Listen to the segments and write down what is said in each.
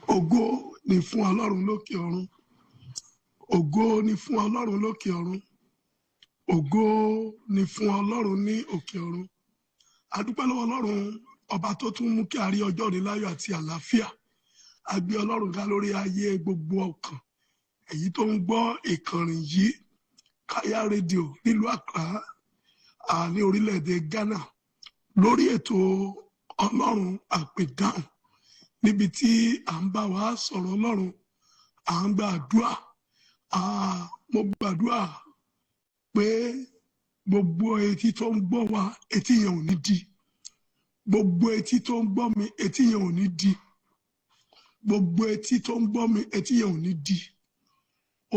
Ògo ni fún Ọlọ́run lókè ọ̀run. Ògo ni fún Ọlọ́run lókè ọ̀run. Ògo ni fún Ọlọ́run ní òkè ọ̀run. A dúpẹ́ lọ́wọ́ Ọlọ́run ọba tó tún mú kí a rí ọjọ́ òní láyọ̀ àti àlàáfíà. A gbé Ọlọ́run ga lórí ayé gbogbo ọkàn èyí tó ń gbọ́ ìkànnì yìí, Kaya rédíò nílùú Accra ní orílẹ̀-èdè Ghana, lórí ètò Ọlọ́run àpèdáhùn, níbi tí à ń bá wa sọ̀rọ̀ Ọlọ́run, à ń gba àdúrà. Mo gbàdúrà pé gbogbo etí tó ń gbọ́ wa, etí yẹn ò ní di. Gbogbo etí tó ń gbọ́ mi, etí yẹn ò ní di. Gbogbo etí tó ń gbọ́ mi, etí yẹn ò ní di.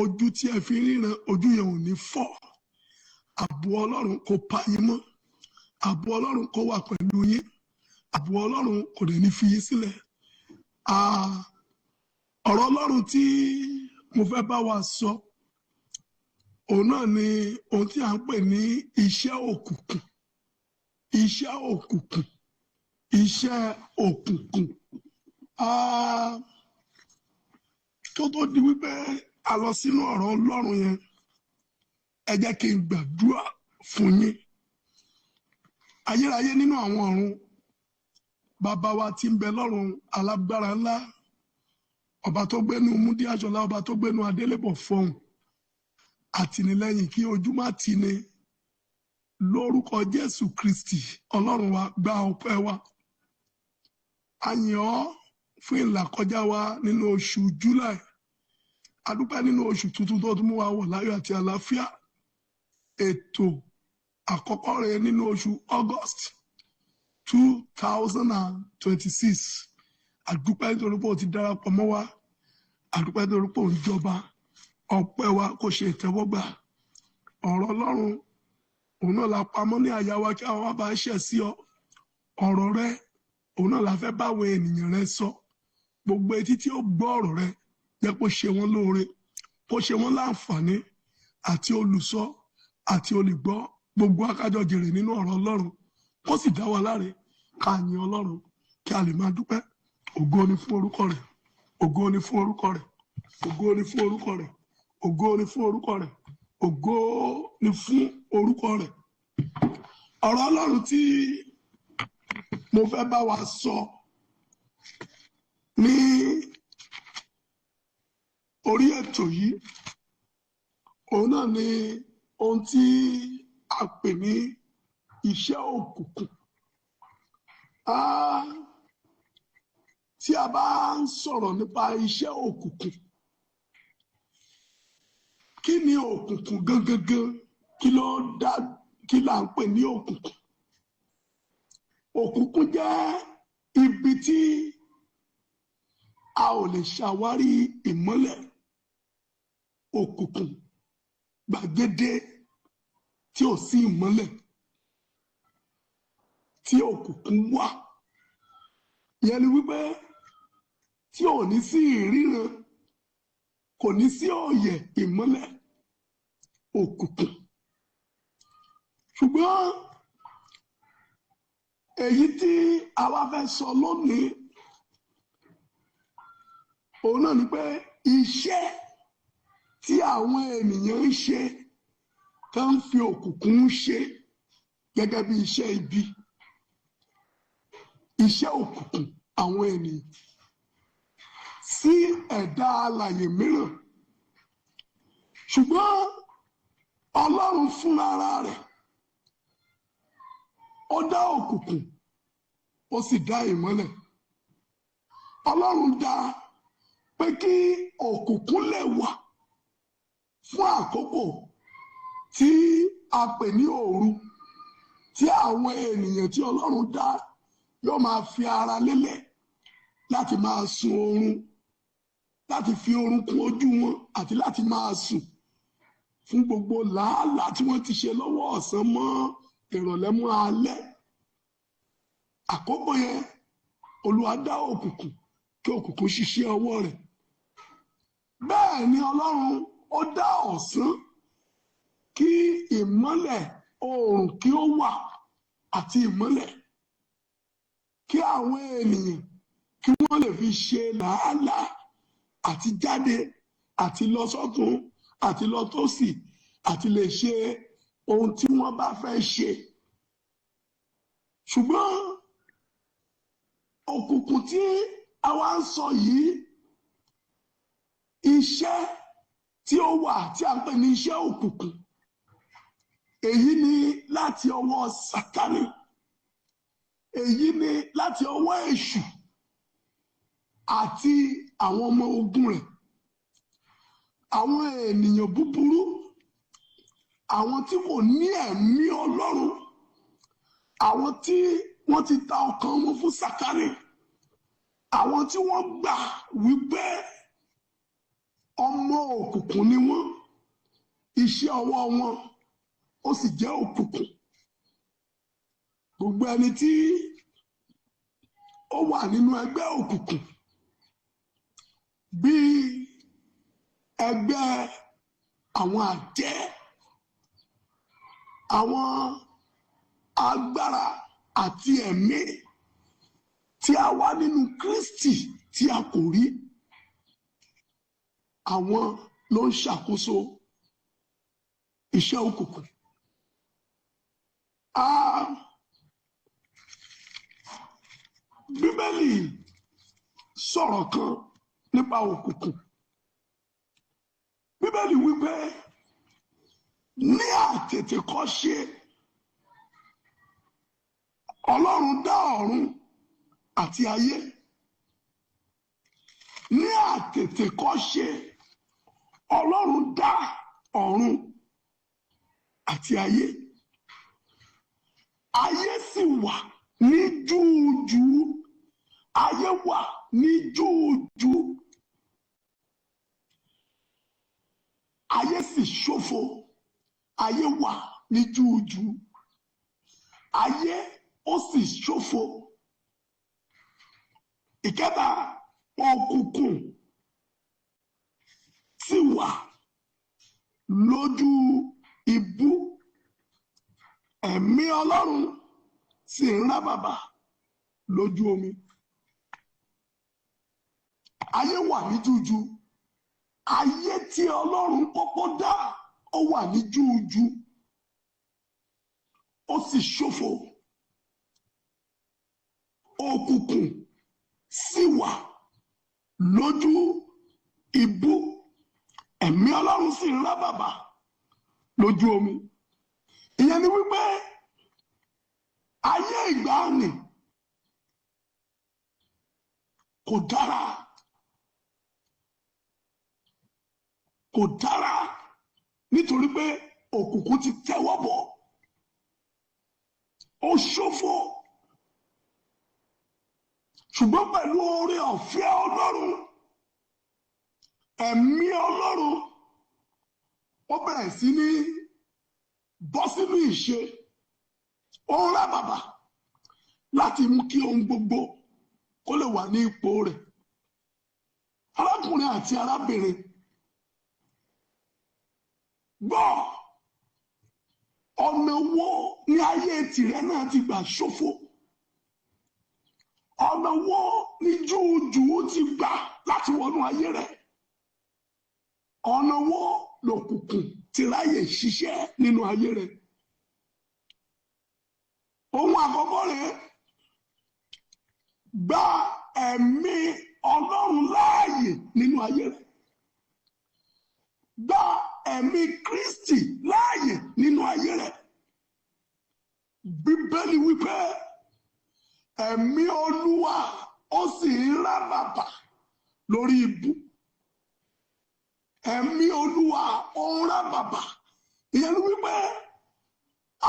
Ojú tí ẹ fi ríran, ojú yẹn ò ní fọ́. Ààbò Ọlọ́run kó pa yín mọ́. Ààbò Ọlọ́run kó wà pẹ̀lú yín. Ààbò Ọlọ́run kò dẹ̀ ní fi yín sílẹ̀. Ọ̀rọ̀ Ọlọ́run tí mo fẹ́ bá wa sọ, òun náà ni ohun tí à ń pè ní iṣẹ́ òkùnkùn. Iṣẹ́ òkùnkùn. Iṣẹ́ òkùnkùn. Tó tó di wípé a lọ sínú ọ̀rọ̀ Ọlọ́run yẹn, ẹ jẹ́ kí n gbàdúrà fún yín. Ayérayé nínú àwọn ọ̀run, bàbá wa tí ń bẹ lọ́run, alágbára ńlá, ọba tó gbénu Múdí Àṣọlá, ọba tó gbénu Adélébọ̀ fọhùn, àtìlẹ́yìn kí ojú má tì ní, lórúkọ Jésù Kristi, Ọlọ́run wa, gba ọpẹ́ wa. A yìn ọ́ fún ìlàkọjá wa nínú oṣù July. A dúpẹ́ nínú oṣù tuntun tó tún mú wa wọ̀ láyọ̀ àti àlàáfíà. Ètò àkọ́kọ́ rẹ̀ nínú oṣù August 2026. A dúpẹ́ nítorí pé o ti darapọ̀ mọ́ wa. A dúpẹ́ nítorí pé o ń jọba. Ọpẹ́ wa kò ṣe ìtẹ́wọ́gbà. Ọ̀rọ̀ Ọlọ́run òun náà la pamọ́ ní àyà wa kí àwọn wa bá ṣẹ̀ sí ọ. Ọ̀rọ̀ rẹ òun náà la fẹ́ báwo ènìyàn rẹ sọ. Gbogbo etí tí ó gbọ́ ọ̀rọ̀ rẹ jẹ́ kó ṣe wọ́n lóore, kó ṣe wọ́n láǹfààní, àti olùsọ àti olùgbọ́, gbogbo akájọ jèrè nínú ọ̀rọ̀ Ọlọ́run, kó sì dá wa láre ká yìn Ọlọ́run kí a lè máa dúpẹ́. Ògo ni fún orúkọ rẹ̀. Ògo ni fún orúkọ rẹ̀. Ògo ni fún orúkọ rẹ̀. Ògo ni fún orúkọ rẹ̀. Ògo ni fún orúkọ rẹ̀. Ọ̀rọ̀ Ọlọ́run tí mo fẹ́ bá wa sọ ní orí ètò yìí, òun náà ni ohun tí a pè ní iṣẹ́ òkùnkùn. Tí a bá ń sọ̀rọ̀ nípa iṣẹ́ òkùnkùn, kí ni òkùnkùn gangan? Kí là ń pè ní òkùnkùn? Òkùnkùn jẹ́ ibi tí a ò lè ṣàwárí ìmọ́lẹ̀. Òkùnkùn, gbàgede tí ò sí ìmọ́lẹ̀, tí òkùnkùn wà. Ìyẹn ni wípé tí ò ní sí ìríran, kò ní sí òye ìmọ́lẹ̀, òkùnkùn. Ṣùgbọ́n èyí tí a wá fẹ́ sọ lónìí, òun náà ni pé iṣẹ́ tí àwọn ènìyàn ń ṣe, tó ń fi òkùnkùn ṣe gẹ́gẹ́ bí iṣẹ́ ibi. Iṣẹ́ òkùnkùn àwọn ènìyàn sí ẹ̀dá alààyè mìíràn. Ṣùgbọ́n Ọlọ́run fúnra rẹ̀, ó dá òkùnkùn, ó sì dá ìmọ́lẹ̀. Ọlọ́run dá pé kí òkùnkùn lè wà fún àkókò tí a pè ní òru, tí àwọn ènìyàn tí Ọlọ́run dá yóò máa fi ara lélẹ̀ láti máa sun oorun, láti fi oorun kún ojú wọn, àti láti máa sùn fún gbogbo làálàá tí wọ́n ti ṣe lọ́wọ́ ọ̀sán mọ́ ìrọ̀lẹ́ mọ́ alẹ́. Àkókò yẹn Olúwa dá òkùnkùn kí òkùnkùn ṣiṣẹ́ ọwọ́ rẹ̀. Bẹ́ẹ̀ ni Ọlọ́run ó dá ọ̀sán kí ìmọ́lẹ̀ oòrùn kí ó wà, àti ìmọ́lẹ̀ kí àwọn ènìyàn kí wọ́n wọ́n lè fi ṣe làálàá àti jáde àti lọ sọ́tún àti lọ tósì àti lè ṣe ohun tí wọ́n bá fẹ́ ṣe. Ṣùgbọ́n òkùnkùn tí a wá ń sọ yìí, iṣẹ́ tí ó wà tí a ń pè ní iṣẹ́ òkùnkùn, èyí ni láti ọwọ́ Sátánì, èyí ni láti ọwọ́ Èṣù àti àwọn ọmọ ogun rẹ̀, àwọn ènìyàn búburú, àwọn tí kò ní ẹ̀mí Ọlọ́run, àwọn tí wọ́n ti ta ọkàn wọn fún Sátánì, àwọn tí wọ́n gbà wípé ọmọ òkùnkùn ni wọ́n, iṣẹ́ ọwọ́ wọn ó sì jẹ́ òkùnkùn. Gbogbo ẹni tí ó wà nínú ẹgbẹ́ òkùnkùn, bí ẹgbẹ́ àwọn àjẹ́, àwọn agbára àti ẹ̀mí tí a wà nínú Kristi tí a kò rí, àwọn ló ń ṣàkóso iṣẹ́ òkùnkùn. Bíbélì sọ̀rọ̀ kan nípa òkùnkùn. Bíbélì wípé ní àtètèkọ́ṣe Ọlọ́run dá ọ̀run àti ayé. Ní àtètèkọ́ṣe Ọlọ́run dá ọ̀run àti ayé. Ayé sì wà ní júújú. Ayé wà ní júújú. Ayé sì ṣófo. Ayé wà ní júújú. Ayé ó sì ṣófo. Ìkẹta, òkùnkùn sì wà lójú ibú. Ẹ̀mí Ọlọ́run sì ń rábàbà lójú omi. Ayé wà ní júújú. Ayé tí Ọlọ́run kọ́kọ́ dá ó wà ní júújú. Ó sì ṣófo. Òkùnkùn sì wà lójú ibú. Ẹ̀mí Ọlọ́run sì ń rábàbà lójú omi. Ìyẹn ni wípé ayé ìgbàanì kò dára. Kò dára nítorí pé òkùnkùn ti tẹ́wọ́ bọ̀. Ó ṣófo. Ṣùgbọ́n pẹ̀lú oore ọ̀fẹ́ Ọlọ́run, ẹ̀mí Ọlọ́run ó bẹ̀rẹ̀ sí ní bọ́ sínú ìṣe. Ó ń rábàbà láti mú kí ohun gbogbo kó lè wà ní ipò rẹ̀. Arákùnrin àti arábìnrin, gbọ́, ọ̀nà wo ní ayé tìrẹ náà ti gbà ṣófo? Ọ̀nà wo ní júújú ti gbà láti wọnú ayé rẹ̀? Ọ̀nà wo lòkùnkùn ti ráyè ṣiṣẹ́ nínú ayé rẹ̀? Ohun àkọ́kọ́ rẹ̀, gba ẹ̀mí Ọlọ́run láàyè nínú ayé rẹ̀. Gba ẹ̀mí Kristi láàyè nínú ayé rẹ̀. Bíbélì wípé ẹ̀mí Olúwa ó sì ń rábàbà lórí ibú. Ẹ̀mí Olúwa ó ń rábàbà. Ìyẹn ni wípé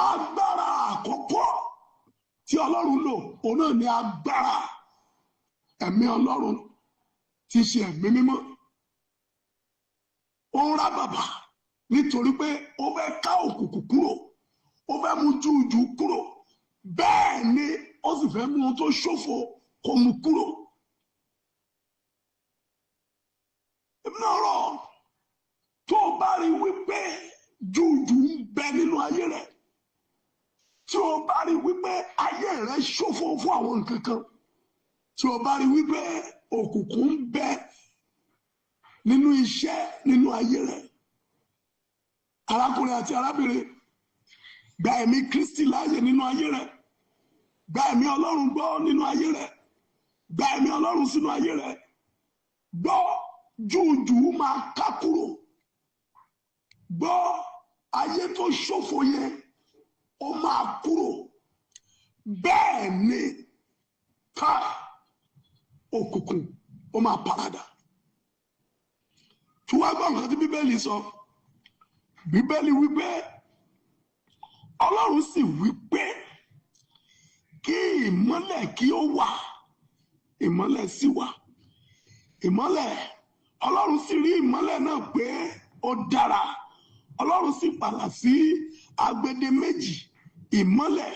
agbára àkọ́kọ́ tí Ọlọ́run lò, òun náà ni agbára ẹ̀mí Ọlọ́run tí í ṣe ẹ̀mí mímọ́. Ó ń rábàbà nítorí pé ó fẹ́ ká òkùnkùn kúrò, ó fẹ́ mú júújú kúrò, bẹ́ẹ̀ ni ó sì fẹ́ mú ohun tó ṣófo kó mú kúrò. Èmi náà rọ̀ tó o bá rí wípé júújú ń bẹ nínú ayé rẹ̀, tí o bá rí wípé ayé rẹ̀ ṣófo fún àwọn nǹkan kan, tí o bá rí wípé òkùnkùn ń bẹ nínú iṣẹ́ nínú ayé rẹ, arákùnrin àti arábìnrin, gba ẹ̀mí Kristi láàyè nínú ayé rẹ, gba ẹ̀mí Ọlọ́run gbọ́ nínú ayé rẹ, gba ẹ̀mí Ọlọ́run sínú ayé rẹ. Gbọ́ júùjù máa ká kúrò. Gbọ́ ayé tó ṣòfò yẹn ó máa kúrò. Bẹ́ẹ̀ ni ká òkùnkùn ó máa paradà. Tí wàá gbọ́ nǹkan tí Bíbélì sọ, Bíbélì wípé Ọlọ́run sì wípé kí ìmọ́lẹ̀ kí ó wà, ìmọ́lẹ̀ sì wà. Ìmọ́lẹ̀, Ọlọ́run sì rí ìmọ́lẹ̀ náà pé ó dára. Ọlọ́run sì pààlà sí agbede méjì, ìmọ́lẹ̀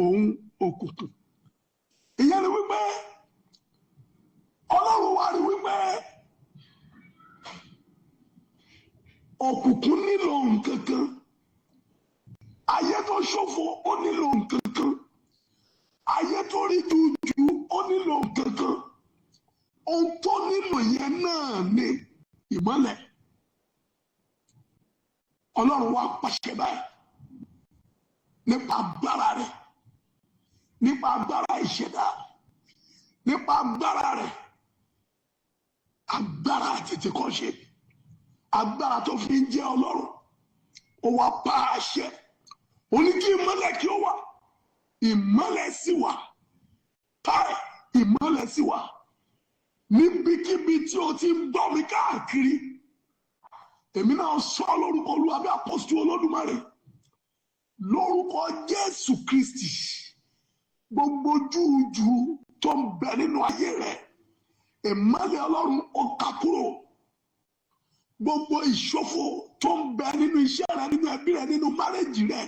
òun òkùnkùn. Ìyẹn ni wípé Ọlọ́run wá rí wípé òkùnkùn nílò nǹkan kan, ayé tó ṣòfò ó nílò nǹkan kan, ayé tó rí jújù ó nílò nǹkan kan. Ohun tó nílò yẹn náà ni ìmọ́lẹ̀. Ọlọ́run wá pàṣẹ báyìí nípa agbára rẹ̀, nípa agbára ìṣẹ̀dá, nípa agbára rẹ̀, agbára àtètèkọ́ṣe, agbára tó fi ń jẹ́ Ọlọ́run. Ó wá pa àṣẹ, ó ní kí ìmọ́lẹ̀ kí ó wà, ìmọ́lẹ̀ sì wà. Káì, ìmọ́lẹ̀ sì wà. Níbikíbi tí o ti ń gbọ́ mi káàkiri, èmi náà sọ lórúkọ Olúwa bí apọ́sítélì Olódùmarè, lórúkọ Jésù Kristi, gbogbo júùjù tó ń bẹ nínú ayé rẹ, ìmọ́lẹ̀ Ọlọ́run ó ká kúrò. Gbogbo ìṣòfò tó ń bẹ nínú iṣẹ́ rẹ, nínú ẹbí rẹ, nínú márẹ́jì rẹ,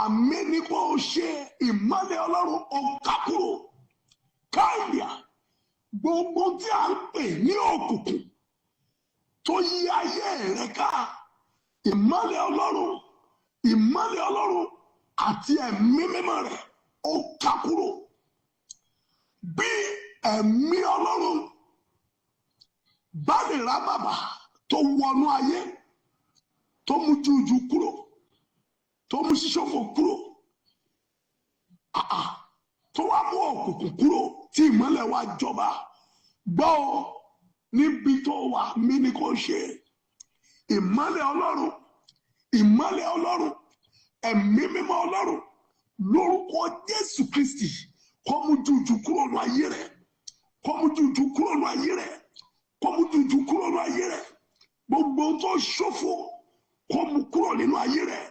àmì ní kó o ṣe, ìmọ́lẹ̀ Ọlọ́run ó ká kúrò. Káìlíà, gbogbo tí a ń pè ní òkùnkùn tó yí ayé rẹ ká, ìmọ́lẹ̀ Ọlọ́run, ìmọ́lẹ̀ Ọlọ́run àti ẹ̀mí mímọ́ rẹ̀ ó ká kúrò. Bí ẹ̀mí Ọlọ́run bá lè ra bàbà tó wọnú ayé, tó mú jújù kúrò, tó mú ṣíṣòfò kúrò, tó wá mú òkùnkùn kúrò, tí ìmọ́lẹ̀ wá jọba. Gbọ́ níbi tó wà mí ni kò ṣe. Ìmọ́lẹ̀ Ọlọ́run, ìmọ́lẹ̀ Ọlọ́run, ẹ̀mí mímọ́ Ọlọ́run, lórúkọ Jésù Kristi, kó mú jújù kúrò nínú ayé rẹ̀, kó mú jújù kúrò nínú ayé rẹ̀, kó mú jújù kúrò nínú ayé rẹ̀. Gbogbo tó ṣòfò kó mú kúrò nínú ayé rẹ̀,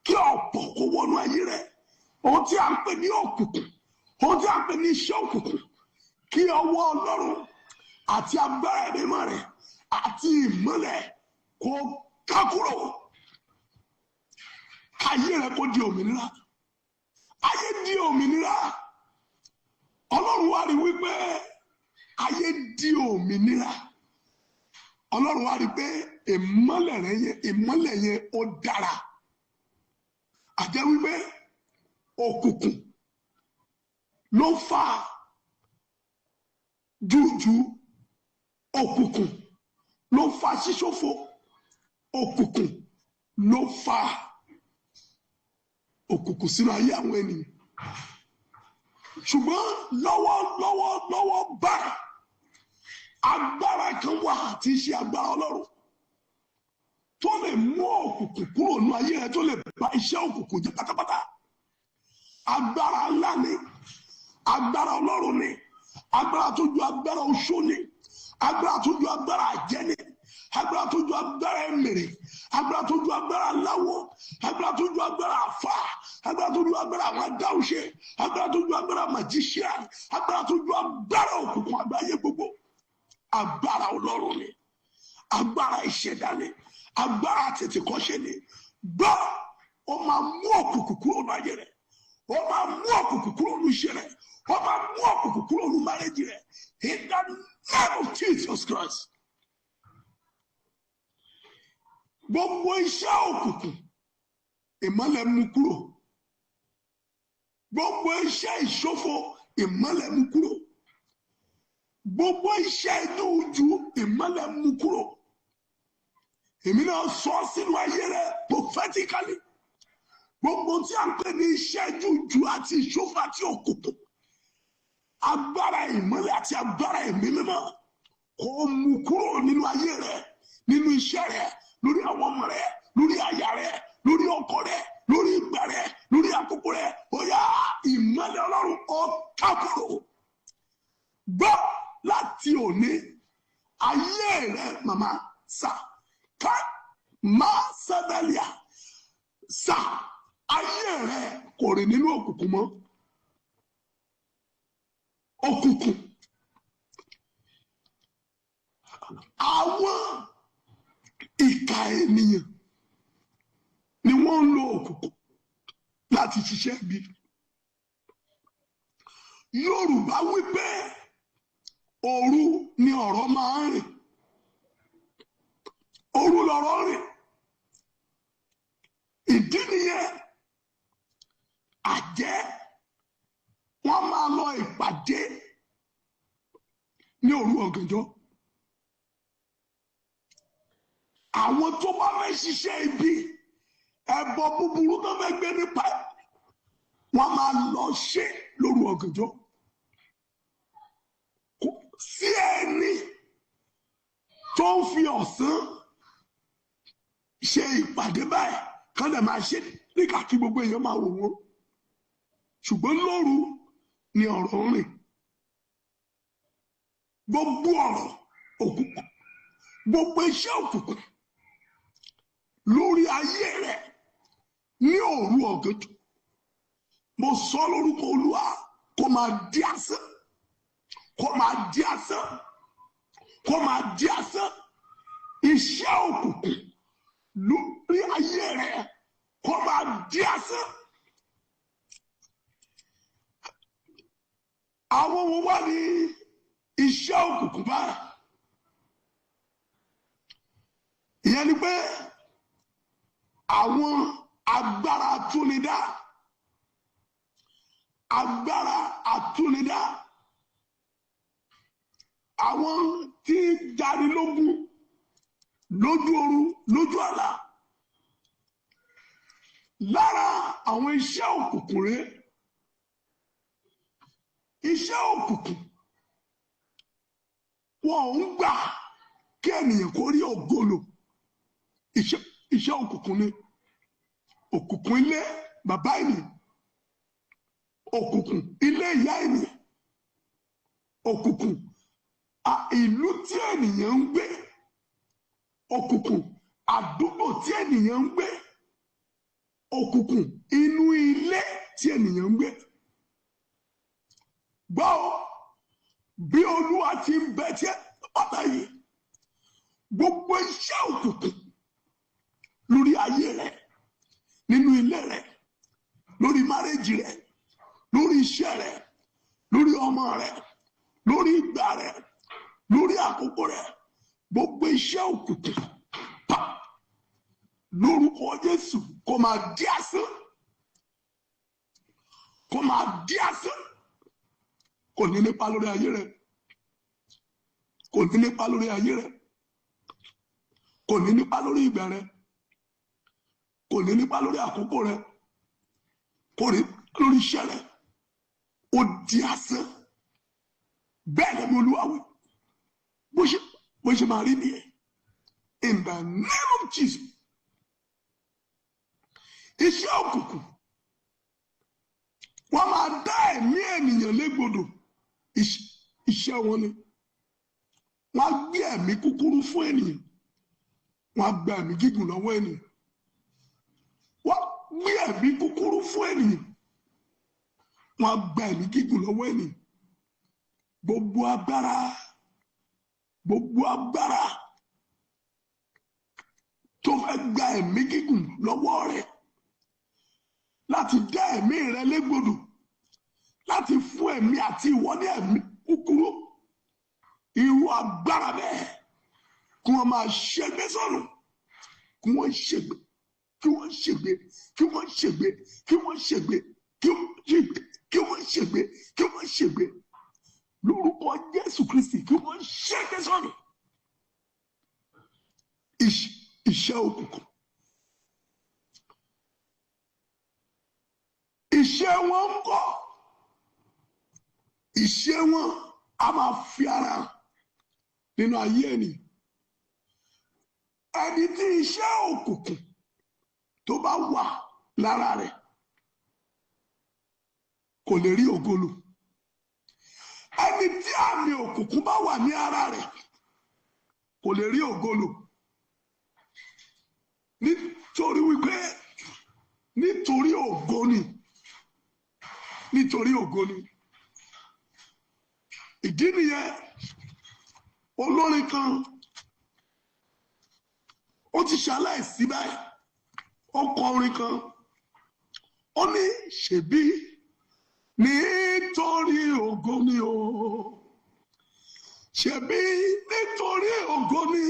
kí ọ̀pọ̀ kó wọnú ayé rẹ̀. Ohun tí a ń pè ní òkùnkùn, ohun tí a ń pè ní iṣẹ́ òkùnkùn, kí ọwọ́ Ọlọ́run àti agbára mímọ́ rẹ̀ àti ìmọ́lẹ̀ kó ká kúrò. Ayé rẹ̀ kó di òmìnira, ayé di òmìnira. Ọlọ́run wá rí wípé ayé di òmìnira. Ọlọ́run wá rí pé ìmọ́lẹ̀ yẹn ó dára. Àjẹ́ wípé òkùnkùn ló fà jújù, òkùnkùn ló fà ṣíṣòfò, òkùnkùn ló fà òkùnkùn sínú ayé àwọn ènìyàn. Ṣùgbọ́n lọ́wọ́ báyìí, agbára kan wà tí í ṣe agbára Ọlọ́run tó lè mú òkùnkùn kúrò nínú ayé rẹ, tó lè bà iṣẹ́ òkùnkùn jẹ́ pátápátá. Agbára ńlá ni, agbára Ọlọ́run ni, agbára tó ju agbára oṣó ni, agbára tó ju agbára àjẹ́ ni, agbára tó ju agbára ẹ̀mẹ̀rẹ̀, agbára tó ju agbára aláwọ̀, agbára tó ju agbára àfà, agbára tó ju agbára àwọn adáhùnṣe, agbára tó ju agbára magician, agbára tó ju agbára òkùnkùn àgbáyé gbogbo. Agbára Ọlọ́run ni, agbára ìṣẹ̀dá ni, agbára àtètèkọ́ṣe ni. Gbọ́, ó máa mú òkùnkùn kúrò ní ayé rẹ̀, ó máa mú òkùnkùn kúrò ní iṣẹ́ rẹ̀, ó máa mú òkùnkùn kúrò ní márẹ́jì rẹ̀. In the name of Jesus Christ. Gbogbo iṣẹ́ òkùnkùn, ìmọ́lẹ̀ mú kúrò. Gbogbo iṣẹ́ ìṣòfò, ìmọ́lẹ̀ mú kúrò. gbogbo iṣẹ́ inú ojú ìmọ́lẹ̀ mú kúrò. Èmi náà sọ sínú ayé rẹ prophetically. Gbogbo tí a ń pè ní iṣẹ́ jújù àti ìṣòfò àti òkùnkùn, agbára ìmọ́lẹ̀ àti agbára ẹ̀mí mímọ́ kó mú kúrò nínú ayé rẹ, nínú iṣẹ́ rẹ, lórí àwọn ọmọ rẹ, lórí aya rẹ, lórí ọkọ rẹ, lórí ìgbà rẹ, lórí àkókò rẹ. Ó yá ìmọ́lẹ̀ Ọlọ́run ó ká kúrò. Gbọ́ láti òní ayé rẹ màmá sà ká máa sẹ́dálíà sà ayé rẹ kò rìn nínú òkùnkùn mọ́. Òkùnkùn àwọn ìkà ènìyàn ni wọ́n ń lo òkùnkùn láti ṣiṣẹ́ bí. Yorùbá wípé òru ni ọ̀rọ̀ máa ń rìn. Òru lọ̀rọ̀ rìn. Ìdí nìyẹn àjẹ́ wọ́n máa lọ ìpàdé ní òru ọ̀gànjọ́. Àwọn tó bá fẹ́ ṣiṣẹ́ ibi ẹbọ búburú tó fẹ́ gbé nípa wọ́n máa lọ ṣe lóru ọ̀gànjọ́. Sí ẹni tó ń fi ọ̀sán ṣe ìpàdé báyìí kán lè máa ṣe nígbà kí gbogbo èèyàn máa wò wọ́n. Ṣùgbọ́n lóru ni ọ̀rọ̀ ń rìn. Gbogbo ọ̀rọ̀ òkùnkùn, gbogbo iṣẹ́ òkùnkùn lórí ayé rẹ̀ ní òru ọ̀gànjọ́, mo sọ lórúkọ Olúwa kó máa di asán, kó máa di asán, kó máa di asán. Iṣẹ́ òkùnkùn lórí ayé rẹ̀ kó máa di asán. Àwọn wo wá ní iṣẹ́ òkùnkùn báyìí? Ìyẹn ni pé àwọn agbára atúnidá, agbára atúnidá, àwọn tí jáde lógún lójú oorun lójú àlá. Lára àwọn iṣẹ́ òkùnkùn rẹ̀, iṣẹ́ òkùnkùn wọn ò ń gbà kí ènìyàn kó rí ògolo. Iṣẹ́ òkùnkùn ni òkùnkùn ilé bàbá ènìyàn, òkùnkùn ilé ìyá ènìyàn, òkùnkùn ìlú tí ènìyàn ń gbé, òkùnkùn àdúgbò tí ènìyàn ń gbé, òkùnkùn inú ilé tí ènìyàn ń gbé. Gbọ́ bí Olúwa ti ń bẹ tí ọ̀tá yìí, gbogbo iṣẹ́ òkùnkùn lórí ayé rẹ, nínú ilé rẹ, lórí márèjì rẹ, lórí iṣẹ́ rẹ, lórí ọmọ rẹ, lórí ìgbà rẹ, lórí àkókò rẹ, gbogbo iṣẹ́ òkùnkùn lórúkọ Jésù kó máa di asán, kó máa di asán. Kò ní nípa lórí ayé rẹ, kò ní nípa lórí ayé rẹ, kò ní nípa lórí ìgbà rẹ, kò ní nípa lórí àkókò rẹ, kò ní lórí iṣẹ́ rẹ. Ó di asán. Bẹ́ẹ̀ ni Olúwa wí, bó ṣe máa rí nìyẹn. In the name of Jesus. Iṣẹ́ òkùnkùn wọ́n máa dá ẹ̀mí ènìyàn légbodò. Iṣẹ́ wọn ni wọ́n á gbé ẹ̀mí kúkúrú fún ènìyàn, wọ́n á gba ẹ̀mí gígùn lọ́wọ́ ènìyàn. Wọ́n gbé ẹ̀mí kúkúrú fún ènìyàn, wọ́n á gba ẹ̀mí gígùn lọ́wọ́ ènìyàn. Gbogbo agbára, gbogbo agbára tó fẹ́ gba ẹ̀mí gígùn lọ́wọ́ rẹ̀, láti dá ẹ̀mí rẹ légbodò, láti fún ẹ̀mí àti ìwọ ní ẹ̀mí kúkúrú, irú agbára bẹ́ẹ̀ kí wọ́n máa ṣègbé sọnù, kí wọ́n ṣègbé, kí wọ́n ṣègbé, kí wọ́n ṣègbé, kí wọ́n ṣègbé, kí wọ́n ṣègbé, kí wọ́n ṣègbé, kí wọ́n ṣègbé. lórúkọ Jésù Kristi kí wọ́n ṣẹ́kẹ́ sọnù iṣẹ́ òkùnkùn. Iṣẹ́ wọn ń kọ́, iṣẹ́ wọn a máa fi ara nínú ayé ẹni. Ẹni tí iṣẹ́ òkùnkùn tó bá wà lára rẹ̀ kò lè rí ògo lò. Ẹni tí àmì òkùnkùn bá wà ní ara rẹ̀ kò lè rí ògo lò. Nítorí wípé nítorí ògo ni. Nítorí ògo ni. Ìdí nìyẹn olórin kan ó ti ṣaláìsí báyìí, ó kọ orin kan ó ní ṣebí nítorí ògo ni o, ṣebí nítorí ògo ni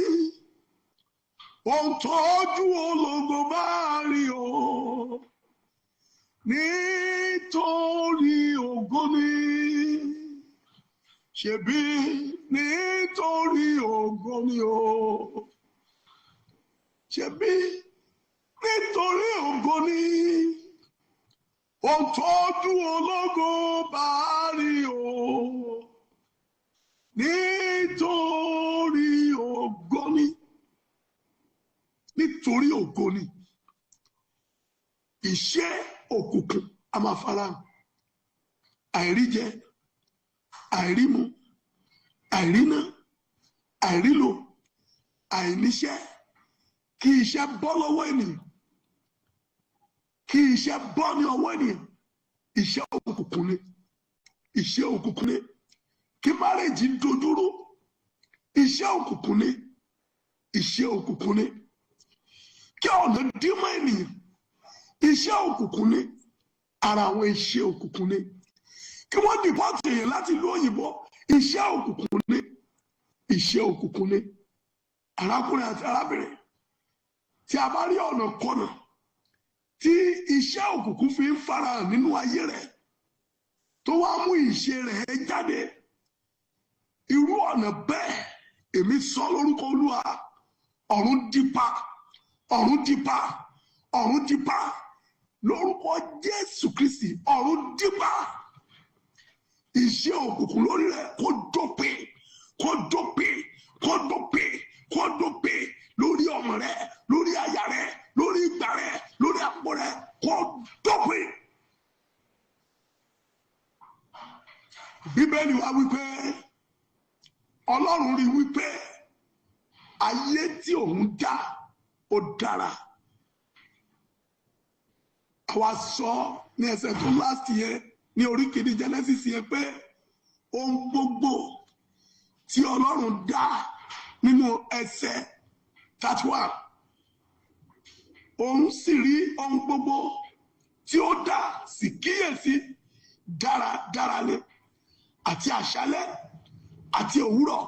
ohun tójú ológo bá rí o, nítorí ògo ni, ṣebí nítorí ògo ni o, ṣebí nítorí ògo ni ohun tójú ológo bá rí o, nítorí ògo ni. Nítorí ògo ni iṣẹ́ òkùnkùn a máa farahàn. Àìríjẹ, àìrímu, àìríná, àìrílò, àìníṣẹ́, kí iṣẹ́ bọ́ lọ́wọ́ ènìyàn, kí iṣẹ́ bọ́ ní ọwọ́ ènìyàn, iṣẹ́ òkùnkùn ni. Iṣẹ́ òkùnkùn ni. Kí márèjì dojúrú, iṣẹ́ òkùnkùn ni. Iṣẹ́ òkùnkùn ni. Kí ọ̀nà dímọ̀ ènìyàn, iṣẹ́ òkùnkùn ni. Ara àwọn iṣẹ́ òkùnkùn ni. Kí wọ́n dìpọ́tì èèyàn láti ìlú òyìnbó, iṣẹ́ òkùnkùn ni. Iṣẹ́ òkùnkùn ni. Arákùnrin àti arábìnrin, tí a bá rí ọ̀nà kọ̀nà tí iṣẹ́ òkùnkùn fi ń farahàn nínú ayé rẹ̀ tó wá mú ìṣe rẹ̀ jáde, irú ọ̀nà bẹ́ẹ̀ èmi sọ lórúkọ Olúwa, ọ̀run dípa, ọ̀run dípa, ọ̀run dípa lórúkọ Jésù Kristi, ọ̀run dípa. Iṣẹ́ òkùnkùn lórí rẹ̀ kó dópin, kó dópin, kó dópin, kó dópin lórí ọmọ rẹ̀, lórí aya rẹ̀, lórí ìgbà rẹ̀, lórí àpò rẹ̀, kó dópin. Bíbélì wa wípé Ọlọ́run rí wípé ayé tí òun dá ó dára. Àwa sọ ní ẹsẹ̀ tó last year ní orí kìíní Genesis yẹn pé ohun gbogbo tí Ọlọ́run dá nínú ẹsẹ̀ 31, òun sì rí ohun gbogbo tí ó dá sì kíyèsí dáradára ni, àti àṣálẹ́ àti òwúrọ̀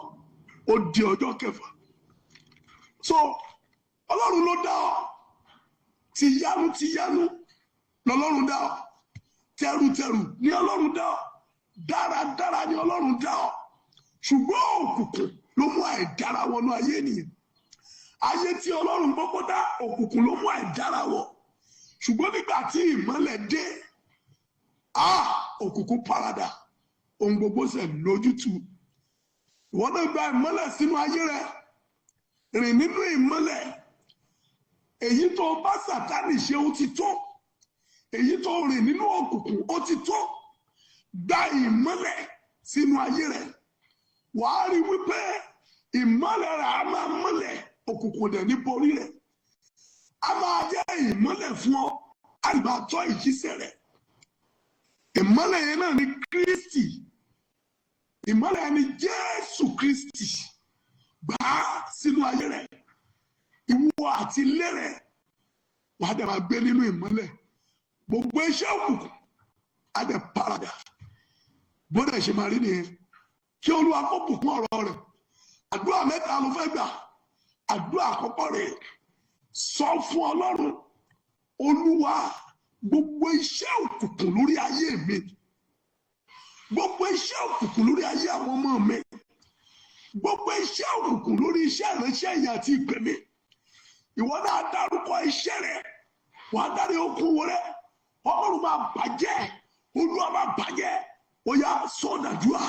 ó di ọjọ́ kẹfà. So Ọlọ́run ló dá ọ, tìyanu lọ́lọ́run dá ọ, tẹrutẹru ni Ọlọ́run dá ọ, dáradára ni Ọlọ́run dá ọ. Ṣùgbọ́n òkùnkùn ló mú àìdára wọnú ayé ènìyàn. Ayé tí Ọlọ́run gbogbo dá, òkùnkùn ló mú àìdára wọ. Ṣùgbọ́n nígbà tí ìmọ́lẹ̀ dé, òkùnkùn paradà, ohun gbogbo ṣe lójútu. Ìwọ náà gba ìmọ́lẹ̀ sínú ayé rẹ, rìn nínú ìmọ́lẹ̀. Èyí tó bá Sátánì ṣe ó ti tó, èyí tó rìn nínú òkùnkùn ó ti tó. Gba ìmọ́lẹ̀ sínú ayé rẹ, wàá rí wípé ìmọ́lẹ̀ rẹ á máa mọ́lẹ̀, òkùnkùn dẹ̀ ní borí rẹ. A máa jẹ́ ìmọ́lẹ̀ fún ọ, a máa tọ́ ìjíṣẹ́ rẹ. Ìmọ́lẹ̀ yẹn náà ni Kristi, ìmọ́lẹ̀ ni Jésù Kristi. Gbà á sínú ayé rẹ, ìwọ àti ilé rẹ, wàá dẹ̀ máa gbé nínú ìmọ́lẹ̀. Gbogbo iṣẹ́ òkùnkùn á dẹ̀ paradà. Bó dẹ̀ ṣe máa rí nìyẹn. Kí Olúwa kó bùkún ọ̀rọ̀ rẹ̀. Àdúrà mẹ́ta ló fẹ́ gbà. Àdúrà àkọ́kọ́ rẹ̀, sọ fún Ọlọ́run, Olúwa, gbogbo iṣẹ́ òkùnkùn lórí ayé mi, gbogbo iṣẹ́ òkùnkùn lórí ayé àwọn ọmọ mi, gbogbo iṣẹ́ òkùnkùn lórí iṣẹ́ ìránṣẹ́ yìí àti ìpè mi, ìwọ náà dárúkọ iṣẹ́ rẹ, wàá dárí okun rẹ, Ọlọ́run máa bàjẹ́, Olúwa máa bàjẹ́, ó yá sọdàdúrà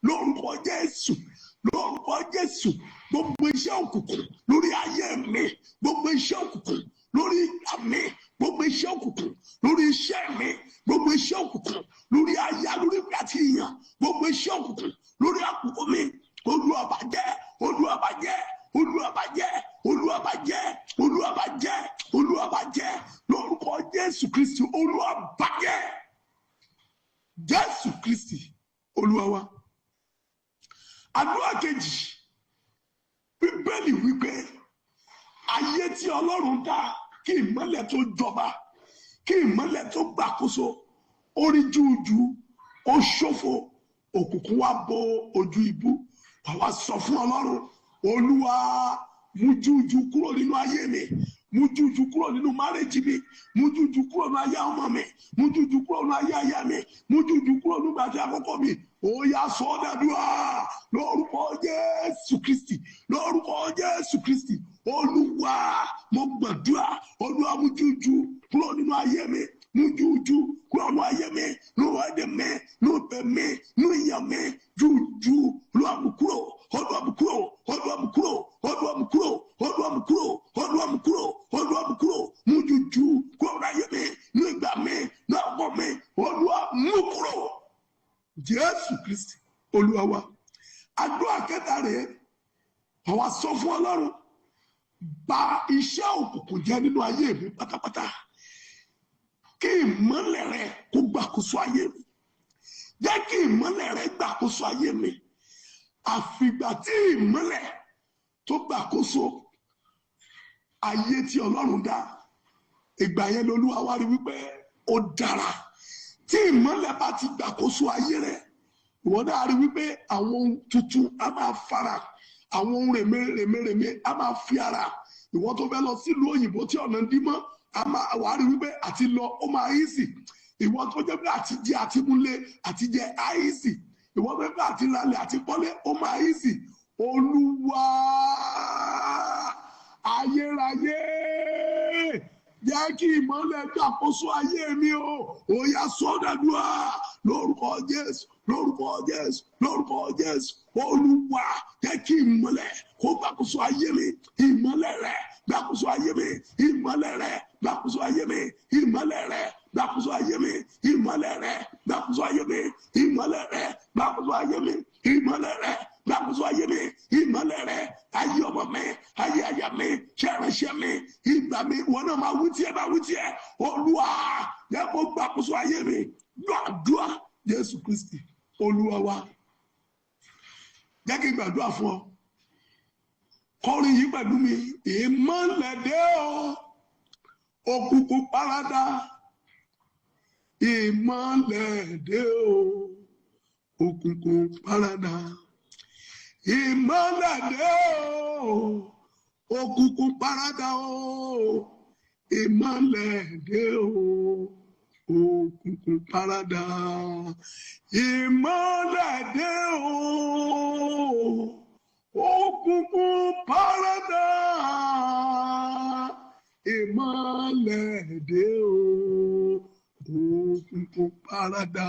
lórúkọ Jésù, lórúkọ Jésù. Gbogbo iṣẹ́ òkùnkùn lórí ayé mi, gbogbo iṣẹ́ òkùnkùn lórí ìgbà mi, gbogbo iṣẹ́ òkùnkùn lórí iṣẹ́ mi, gbogbo iṣẹ́ òkùnkùn lórí aya, lórí ìgbà tí ìyàn, gbogbo iṣẹ́ òkùnkùn lórí àkókò mi, Olúwa bàjẹ́, Olúwa bàjẹ́, Olúwa bàjẹ́, Olúwa bàjẹ́, Olúwa bàjẹ́, Olúwa bàjẹ́, lórúkọ Jésù Kristi, Olúwa bàjẹ́. Jésù Kristi Olúwa wa. Àdúrà kejì, Bíbélì wípé ayé tí Ọlọ́run dá kí ìmọ́lẹ̀ tó jọba, kí ìmọ́lẹ̀ tó gbàkóso, ó rí júùjú, ó ṣófo, òkùnkùn wá bo ojú ibú. Àwa sọ fún Ọlọ́run, Olúwa mú júùjú kúrò nínú ayé mi, mú júùjú kúrò nínú márèjì mi, mú júùjú kúrò nínú ayé ọmọ mi, mú júùjú kúrò nínú ayé aya mi, mú júùjú kúrò nínú gbàdé àkọ́kọ́ mi. Ó yá sọdàdúrà lórúkọ Jésù Kristi, lórúkọ Jésù Kristi. Olúwa mo gbàdúrà, Olúwa mú júùjú kúrò nínú ayé mi, mú júùjú kúrò nínú ayé mi, nínú ẹ̀dẹ̀ mi, nínú ìbẹ̀ mi, nínú ìyàn mi, júùjú Olúwa mú kúrò, Olúwa mú kúrò, Olúwa mú kúrò, Olúwa mú kúrò, Olúwa mú kúrò, Olúwa mú kúrò, Olúwa mú kúrò, mú júùjú kúrò nínú ayé mi, nínú ìgbà mi, nínú ọkọ mi, Olúwa mú kúrò. Jésù Kristi Olúwa wa. Àdúrà kẹta rèé, àwa sọ fún Ọlọ́run, bà iṣẹ́ òkùnkùn jẹ́ nínú ayé mi pátápátá, kí ìmọ́lẹ̀ rẹ kó gbàkóso ayé mi, jẹ́ kí ìmọ́lẹ̀ rẹ gbàkóso ayé mi. Àfìgbà tí ìmọ́lẹ̀ tó gbàkóso ayé tí Ọlọ́run dá, ìgbà yẹn l'Olúwa wá rí wípé ó dára. Tí ìmọ́lẹ̀ bá ti gbàkóso ayé rẹ, ìwọ náà rí wípé àwọn ohun tuntun á máa fara, àwọn ohun rèmérèmé á máa fi ara. Ìwọ tó fẹ́ lọ sílùú òyìnbó tí ọ̀nà ń dí mọ́, wà á rí wípé àti lọ ó máa easy. Ìwọ tó jẹ́ pé àti jẹ àti múlé àti jẹ easy. Ìwọ tó jẹ́ pé àti lálẹ́ àti kọ́lé ó máa easy. Olúwa ayérayé, jẹ́ kí ìmọ́lẹ̀ gbàkóso ayé mi o. Ó yá sọdàdúrà lórúkọ Jésù, lórúkọ Jésù, lórúkọ Jésù. Olúwa jẹ́ kí ìmọ́lẹ̀ kó gbàkóso ayé mi, ìmọ́lẹ̀ rẹ gbàkóso ayé mi, ìmọ́lẹ̀ rẹ gbàkóso ayé mi, ìmọ́lẹ̀ rẹ gbàkóso ayé mi, ìmọ́lẹ̀ rẹ gbàkóso ayé mi, ìmọ́lẹ̀ rẹ gbàkóso ayé mi, ìmọ́lẹ̀ rẹ gbàkóso ayé mi, ìmọ́lẹ̀ rẹ ayé ọmọ mi, ayé aya mi, ṣẹ̀ránṣẹ́ mi, ìgbà mi. Wọn náà máa wí tiẹ̀, máa wí tiẹ̀. Olúwa jẹ́ kó gbàkóso ayé mi. Gbàdúrà Jésù Kristi Olúwa wa. Jẹ́ kí n gbàdúrà fún ọ. Kọrin yìí pẹ̀lú mi. Ìmọ́lẹ̀ dé o, òkùnkùn paradà. Ìmọ́lẹ̀ dé o, òkùnkùn paradà. Ìmọ́lẹ̀ dé o, òkùnkùn paradà o. Ìmọ́lẹ̀ dé o, òkùnkùn paradà. Ìmọ́lẹ̀ dé o, òkùnkùn paradà. Ìmọ́lẹ̀ dé o, òkùnkùn paradà.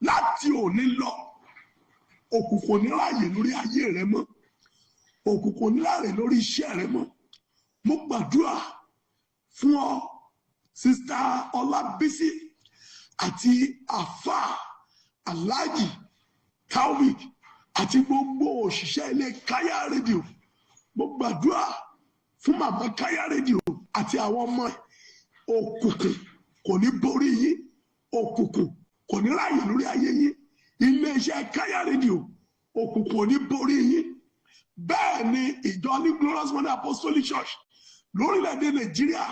Láti òní lọ, òkùnkùn ní láàyè lórí ayé rẹ mọ́, òkùnkùn ní láàyè lórí iṣẹ́ rẹ mọ́. Mo gbàdúrà fún ọ, sista Ọlábísí àti àfà Aláàjì Taofik àti gbogbo òṣìṣẹ́ ilé Káyà rédíò. Mo gbàdúrà fún màmá Káyà rédíò àti àwọn ọmọ ẹ̀. Òkùnkùn kò ní borí yín, òkùnkùn kò ní láàyè lórí ayé yín. Iléeṣẹ́ Káyà rédíò, òkùnkùn ò ní borí yín. Bẹ́ẹ̀ ni ìjọ ní Glorious Monday Apostolic Church lórílẹ̀‐èdè Nàìjíríà,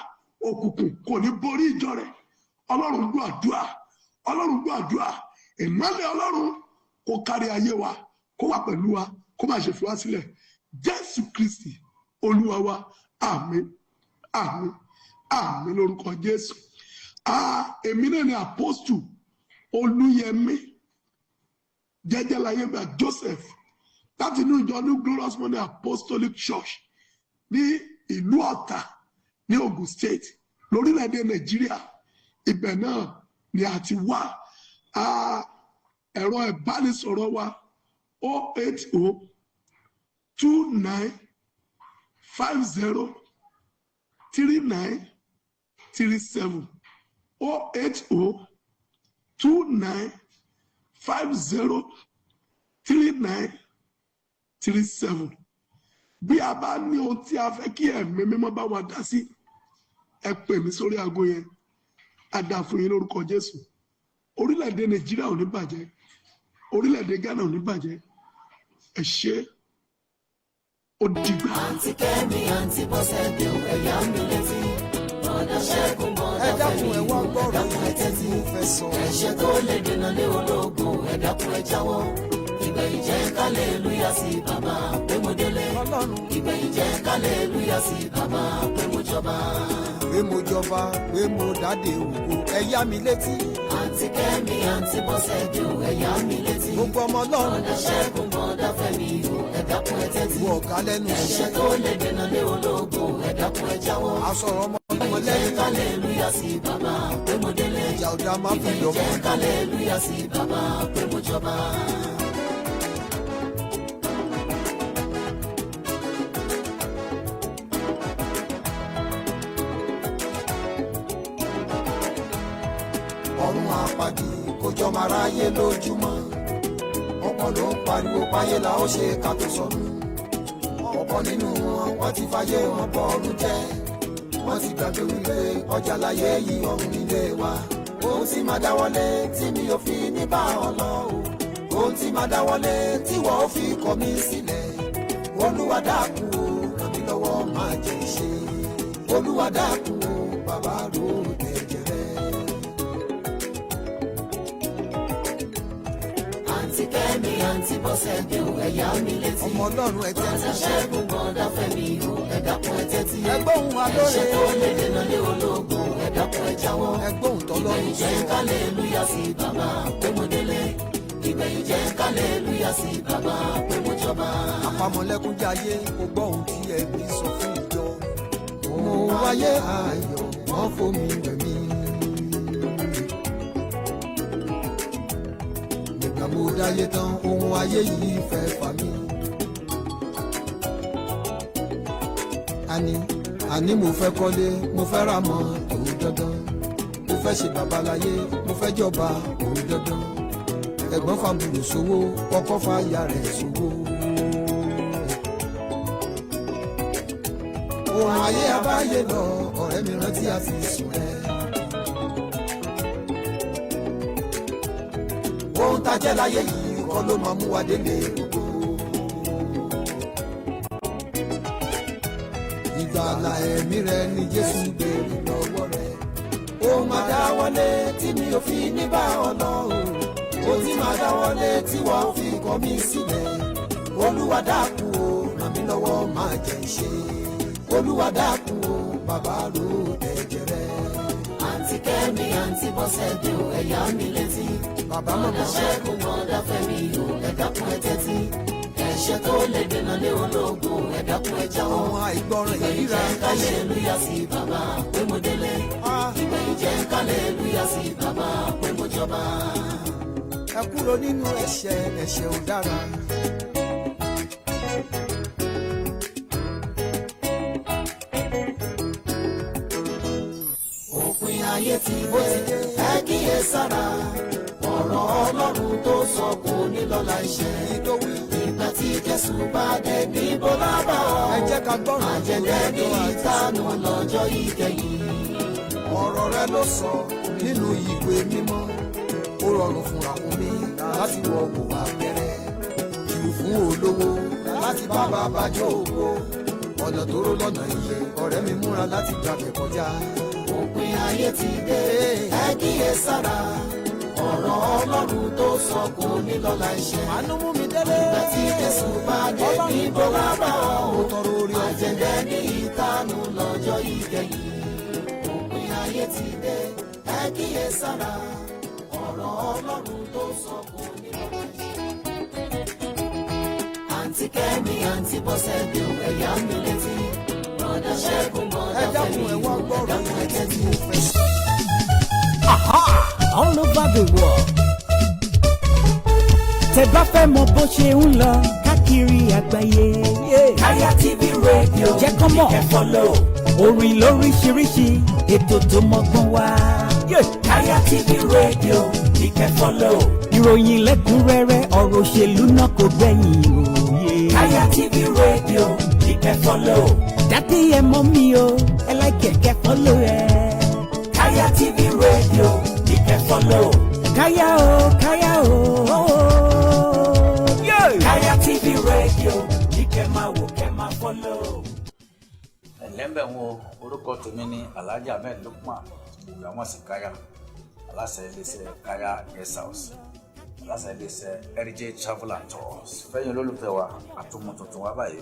òkùnkùn kò ní borí ìjọ rẹ̀. Ọlọ́run gbọ́ àdúrà, Ọlọ́run gbọ́ àdúrà. Ìmọ́lẹ̀ Ọlọ́run kó kárí ayé wa, kó wà pẹ̀lú wa, kó má ṣe fi wá sílẹ̀. Jésù Kristi Olúwa wa. Àmín, àmín, àmín lórúkọ Jésù. Èmi náà ni Apostle Olúyẹmí jẹ́jẹ́ láyé gbà Joseph láti inú ìjọ New Glorious Morning Apostolic Church ní ìlú Ọ̀tà ní Ogun State lórílẹ̀‐èdè Nàìjíríà. Ibẹ̀ náà ni a ti wá ẹ̀rọ ìbánisọ̀rọ̀ wa 08029503937 08029503937. Bí a bá ní ohun tí a fẹ́ kí ẹ̀mí mímọ́ bá wa dá sí, ẹ pè mí sórí aago yẹn. A dá fún yín lórúkọ Jésù. Orílẹ̀-èdè Nàìjíríà ò ní bàjẹ́, orílẹ̀-èdè Ghana ò ní bàjẹ́. Ẹ ṣé, ó dìgbà. Àǹtí Kẹ́mi, àǹtí Bọ́sẹ̀dé, ẹ̀yà mi létí. Bọ̀dá Ṣẹ́gun, bọ̀dá Fẹ́mi, ẹ̀dákun ẹ tẹ́tí. Ẹ̀ṣẹ̀ tó lè dènà lé ológun, ẹ̀dákun ẹ jáwọ́. Ìgbẹ̀yìn jẹ́ kálẹ̀lúyà sí bàbá pé mo délé. Ìgbẹ̀yìn jẹ́ kálẹ̀lúyà sí bàbá pé mo jọba. Pé mo jọba, pé mo dádé ògo, ẹ̀yà mi létí. Àǹtí Kẹ́mi, àǹtí Bọ́sẹ̀dé, ẹ̀yà mi létí. Gbogbo ọmọ Ọlọ́run. Bọ̀dá Ṣẹ́gun, bọ̀dá Fẹ́mi, ẹ̀dákun ẹ tẹ́tí. Wọ ọ̀gá lẹ́nu iṣẹ́. Ẹ̀ṣẹ̀ tó lè dènà lé ológun, ẹ̀dákun ẹ jáwọ́. Asọ̀rọ̀ ọmọ Ìgbẹ̀yìn jẹ́ kálẹ̀lúyà sí bàbá pé mo délé. ìjà ọ̀dà máa fi Ìgbẹ̀yìn lọ́mọ. jẹ́ kálẹ̀lúyà sí bàbá pé mo jọba. Ọ̀run àpàdé kò jọ máa ráyé lójúmọ́. Ọ̀pọ̀ ló ń pariwo páyé la ó ṣe ká tó sọnù. Ọ̀pọ̀ nínú wọn wọ́n ti fàyè wọn bọ ọ̀run jẹ́. Wọ́n ti gbàgbé wípé ọjà láyé yìí ọ̀run nílé wa. Ohun tí máa dáwọ́lé tí mi ò fi ní bá ọ lọ o. Ohun tí máa dáwọ́lé tí wọ́n ò fi kọ̀ mí sílẹ̀. Olúwa dákun o, ràn mí lọ́wọ́ máa jẹ́ ìṣe. Olúwa dákun o, bàbá ro ẹ̀jẹ̀ rẹ̀. Àǹtí Kẹ́mi, àǹtí Bọ́sẹ̀dé, ẹ̀yà mi létí. Ọmọ Ọlọ́run ẹ tẹ́tí. Bọ̀dá Ṣẹ́gun, bọ̀dá Fẹ́mi, ẹ̀dákun ẹ tẹ́tí. Ẹgbóhùn adóre. Ẹ̀ṣẹ̀ tó lè dènà lé ológun, ẹ̀dákun ẹ jáwọ́. Ẹgbóhùn tọ́lọ́run. Ìgbẹ̀yìn jẹ́ kálẹ̀lúyà sí bàbá pé mo délé. Ìgbẹ̀yìn jẹ́ kálẹ̀lúyà sí bàbá pé mo jọba. Àpamọ̀lẹ́kún jẹ́ ayé kò gbọ́ ohun tí ẹbí sọ fún ìjọ. Mo wáyé ayọ̀ wọ́n fomi rẹ̀ mí. Nígbà mo dáyé tán ohun ayé yìí fẹ́ fà mí. Àní mo fẹ́ kọ́lé, mo fẹ́ ra mọ́tò dandan. Mo fẹ́ ṣe babaláyé, mo fẹ́ jọba òun dandan. Ẹ̀gbọ́n fàbùrù sówó, ọkọ fàyà rẹ̀ sówó. Ohun ayé abáyé lọ, ọ̀rẹ́ mi rántí àfi sùn rẹ̀. Ohun tajẹ́ láyé yìí kọ́ ló máa mú wa délé gbogbo. Ìgbàlà ẹ̀mí rẹ̀ ni Jésù béèrè lọ́wọ́ rẹ̀. Ó máa dáwọ́lé tí mi ò fi ní bá ọ lọ o. Ó ti máa dáwọ́lé tí wọ́n fi kọ̀ mí sílẹ̀. Olúwa dákun o, ràn mí lọ́wọ́ máa jẹ́ ìṣe. Olúwa dákun o, bàbá ro ẹ̀jẹ̀ rẹ̀. Àǹtí Kẹ́mi, àǹtí Bọ́sẹ̀dé, ẹ̀yà mi létí. Bàbá Bọ̀dá màmá. Ṣẹ́gun, bọ̀dá Fẹ́mi, ẹ̀dákun ẹ tẹ́tí. Ẹ̀ṣẹ̀ tó lè dènà lé ológun, ẹ̀dákun ẹ jáwọ́. Àwọn àìgbọràn Ìgbẹ̀yìn ìríra jẹ́ kálẹ̀lúyà sí bàbá pé mo délé. Ìgbẹ̀yìn jẹ́ kálẹ̀lúyà sí bàbá pé mo jọba. ẹ kúrò nínú ẹ̀ṣẹ̀ ò dára. Òpin ayé ti dé, ẹ kíyè sára. Ọ̀rọ̀ Ọlọ́run tó sọ kò ní lọ́la iṣẹ́. Nítorí Ìgbà tí Jésù bá dé níbo lábà ọ́. ẹ jẹ́ ká gbọ́ràn Àjẹ̀dẹ́ ní ìtanú lọ́jọ́ ìkẹyìn. ọ̀rọ̀ rẹ ló sọ nínú ìwé mímọ́. Ó rọrùn fún àwọn mi láti wọ òwò abẹ́rẹ́. Jù fún olówó láti bá bàbá jókòó. Ọ̀nà tó ró lọ́nà iye ọ̀rẹ́ mi múra láti gbàgbẹ́ kọjá. Òpin ayé ti dé, ẹ kíyè sára. Ọ̀rọ̀ Ọlọ́run tó sọ kò ní lọ́la iṣẹ́. Àánú mú mi délé. Ìgbà tí Jésù bá dé níbo lábà ọ́. Mo tọrọ orí ọ̀fẹ́. Àjẹ̀dẹ́ ní ìtanú lọ́jọ́ ìkẹyìn. Òpin ayé ti dé, ẹ kíyè sára. Ọ̀rọ̀ Ọlọ́run tó sọ kò ní lọ́la iṣẹ́. Kẹ́mi àǹtí Bọ́sẹ̀dé o ẹ̀yà mi létí. Bọ̀dá Ṣẹ́gun bọ̀dá Fẹ́mi o ẹ̀dákun ẹ̀tẹ́tí. All over the world. Tẹ́ bá fẹ́ mọ̀ bó ṣe ń lọ káàkiri àgbáyé. Kaya TV radio jẹ́ kán mọ̀ kẹ́ follow. Orin lóríṣiríṣi ètò tó mọ́gbọ́n wá. Kaya TV radio ní kẹ́ follow. Ìròyìn lẹ́kùnrẹ́rẹ́ ọ̀rọ̀ òṣèlú náà kò gbẹ̀yìn òye. Kaya TV radio ní kẹ́ follow. Dádì ẹ mọ̀ mi o ẹ like kẹ́ follow ẹ. Kaya TV radio ní kẹ́ follow. Kaya o Kaya o. Kaya TV radio ní kẹ́ máa wò kẹ́ máa follow. Ẹ̀lẹ́mbẹ̀ wo orúkọ tèmi ní Alhaji Ahmed Lukman gbogbo àwọn sì Kaya aláṣẹ iléeṣẹ́ Kaya Guest House aláṣẹ iléeṣẹ́ Heritage Travel and Tours fẹ́yìn olólùfẹ́ wa àtúmọ̀ tuntun wa báyìí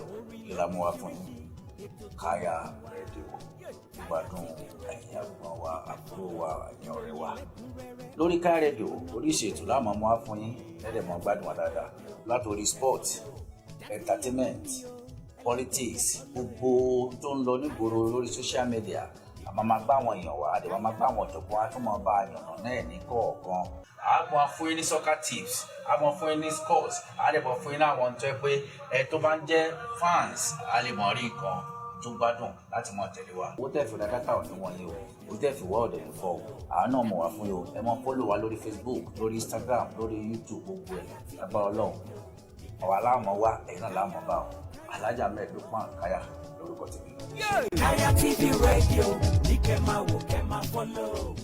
ìlànà wa fún yín Kaya rédíò gbádùn ẹ̀yin àgbọ̀n wa àbúrò wa ẹ̀yin ọ̀rẹ́ wa lórí Kaya rédíò oríṣi ètò láàmú wa fún yín lẹ́dẹ̀mọ́ gbádùn wa dáadáa látòrí sport entertainment politics gbogbo tó ń lọ nígboro lórí social media àmọ́ máa gbá àwọn èèyàn wá àdèmọ́ máa gbá àwọn ọ̀jọ̀gbọ́n á tún máa bá àyànnà náà ní kọ̀ọ̀kan a máa fún yín ní soccer tips a máa fún yín ní scores a lè mọ̀ fún yín láwọn tó yẹ pé ẹ tó bá ń jẹ́ fans a lè mọ̀ rí nǹkan tó gbádùn láti mọ̀ tẹ̀lé wa. owó tẹ̀ fi ra dátà ò ní wọ̀nyí o owó tẹ̀ fi wá ọ̀dẹ̀ ní fọ́ o àwọn náà mọ̀ wá fún yín o ẹ máa follow wa lórí Facebook lórí Instagram lórí YouTube gbogbo ẹ̀ lágbára Ọlọ́run àwa láàmú wa ẹ̀yin náà láàmú bá o Alhaji Ahmed Lukman Kaya lórúkọ tèmi. Kaya TV radio ní kẹ́ máa wò kẹ́ máa follow.